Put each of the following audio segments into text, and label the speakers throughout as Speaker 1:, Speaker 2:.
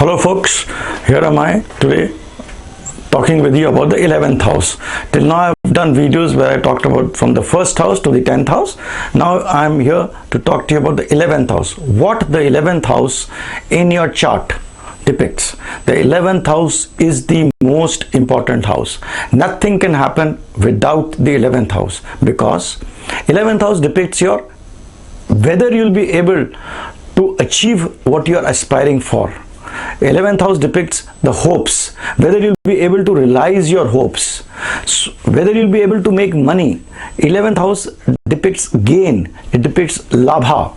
Speaker 1: Hello folks, here am I today talking with you about the 11th house. Till now I've done videos where I talked about from the first house to the 10th house. Now I'm here to talk to you about the 11th house. What the 11th house in your chart depicts. The 11th house is the most important house. Nothing can happen without the 11th house, because 11th house depicts your whether you'll be able to achieve what you are aspiring for. 11th house depicts the hopes, whether you'll be able to realize your hopes, whether you'll be able to make money. 11th house depicts gain, it depicts labha.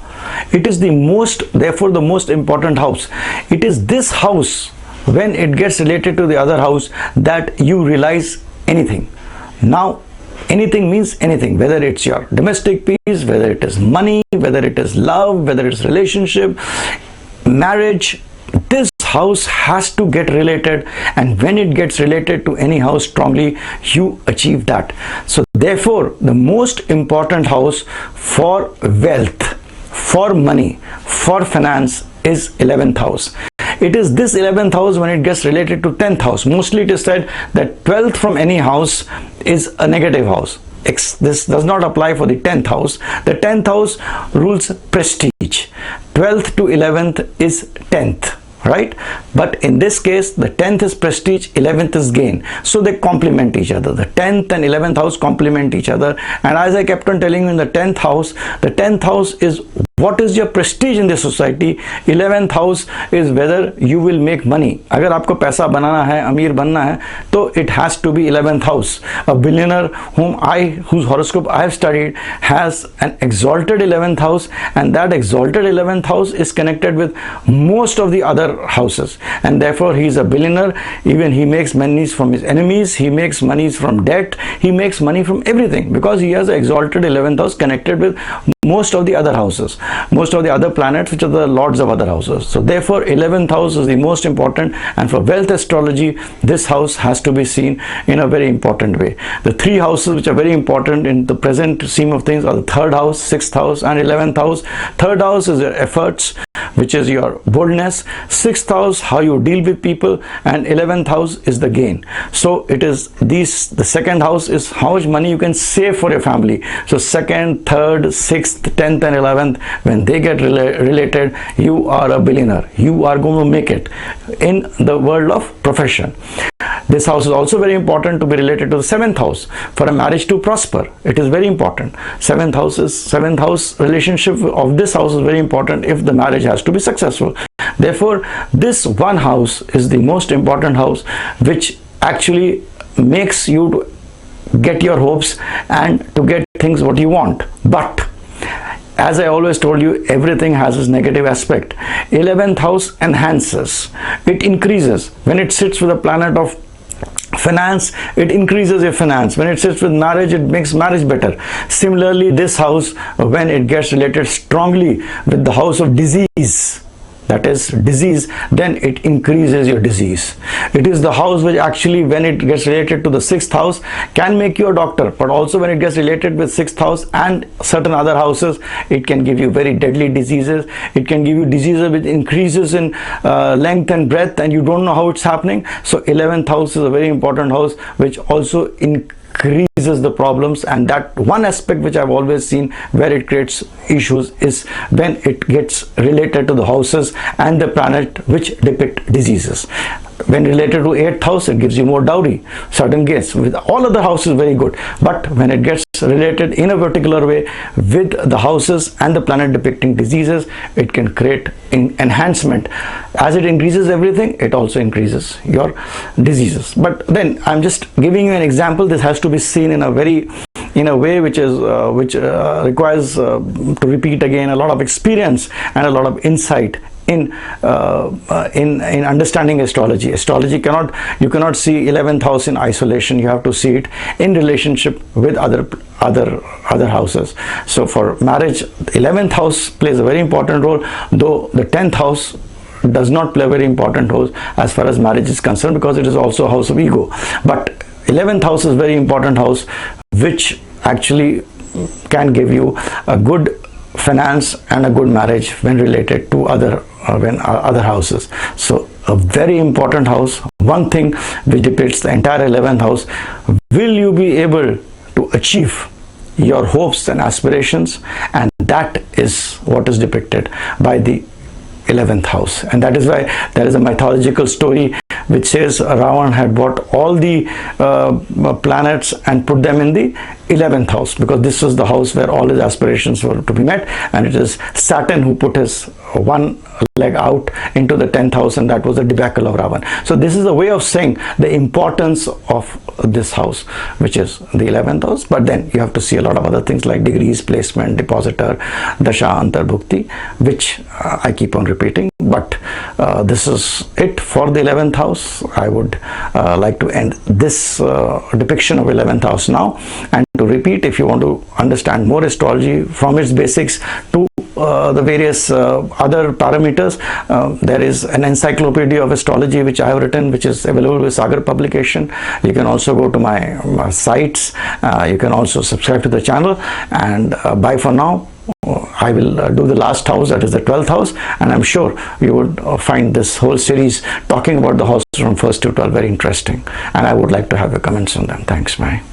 Speaker 1: It is the most, therefore the most important house. It is this house, when it gets related to the other house, that you realize anything. Now anything means anything, whether it's your domestic peace, whether it is money, whether it is love, whether it's relationship, marriage. This house has to get related, and when it gets related to any house strongly, you achieve that. So therefore the most important house for wealth, for money, for finance is 11th house. It is this 11th house when it gets related to 10th house. Mostly it is said that 12th from any house is a negative house. This does not apply for the 10th house. The 10th house rules prestige. 12th to 11th is 10th, right? But in this case, the 10th is prestige, 11th is gain. So they complement each other. The 10th and 11th house complement each other. And as I kept on telling you, in the 10th house is what is your prestige in the society. 11th house is whether you will make money. अगर आपको पैसा बनाना है, अमीर बनना है, तो it has to be 11th house. A billionaire whose horoscope I have studied has an exalted 11th house, and that exalted 11th house is connected with most of the other houses, and therefore he is a billionaire. Even he makes money from his enemies, he makes money from debt, he makes money from everything, because he has an exalted 11th house connected with most of the other houses, most of the other planets which are the lords of other houses. So therefore 11th house is the most important, and for wealth astrology this house has to be seen in a very important way. The three houses which are very important in the present scheme of things are the 3rd house, 6th house and 11th house. 3rd house is your efforts, which is your boldness. 6th house, how you deal with people, and 11th house is the gain. So it is these, the 2nd house is how much money you can save for your family. So 2nd, 3rd, 6th, 10th and 11th, when they get related, you are a billionaire. You are going to make it in the world of profession. This house is also very important to be related to the 7th house for a marriage to prosper. It is very important. 7th house relationship of this house is very important if the marriage has to be successful. Therefore this one house is the most important house, which actually makes you to get your hopes and to get things what you want. But as I always told you, everything has its negative aspect. 11th house enhances, it increases. When it sits with a planet of finance, it increases your finance. When it sits with marriage, it makes marriage better. Similarly, this house, when it gets related strongly with the house of disease, that is disease, then it increases your disease. It is the house which actually, when it gets related to the 6th house, can make you a doctor, but also when it gets related with 6th house and certain other houses, it can give you very deadly diseases. It can give you diseases with increases in length and breadth, and you don't know how it's happening. So 11th house is a very important house which also increases the problems. And that one aspect which I've always seen where it creates issues is when it gets related to the houses and the planet which depict diseases. When related to 8th house, it gives you more dowry, certain gains. With all other houses very good, but when it gets related in a particular way with the houses and the planet depicting diseases, it can create enhancement. As it increases everything, it also increases your diseases. But then I'm just giving you an example. This has to be seen in a way which requires to repeat again a lot of experience and a lot of insight in understanding astrology. You cannot see 11th house in isolation. You have to see it in relationship with other houses. So for marriage, 11th house plays a very important role, though the 10th house does not play a very important role as far as marriage is concerned, because it is also a house of ego. But 11th house is very important house, which actually can give you a good finance and a good marriage when related to other houses. So a very important house, one thing which depicts the entire 11th house. Will you be able to achieve your hopes and aspirations? And that is what is depicted by the 11th house. And that is why there is a mythological story which says Ravan had bought all the planets and put them in the 11th house, because this was the house where all his aspirations were to be met, and it is Saturn who put his one leg out into the 10th house, and that was the debacle of Ravan. So this is a way of saying the importance of this house, which is the 11th house. But then you have to see a lot of other things like degrees, placement, depositor, dasha, antarbhukti, which I keep on repeating. But this is it for the 11th house. I would like to end this depiction of 11th house now, and to repeat, if you want to understand more astrology from its basics to the various other parameters, there is an encyclopedia of astrology which I have written, which is available with Sagar publication. You can also go to my sites. You can also subscribe to the channel, and bye for now. I will do the last house, that is the 12th house, and I'm sure you would find this whole series talking about the houses from 1st to 12 very interesting, and I would like to have your comments on them. Thanks. Bye.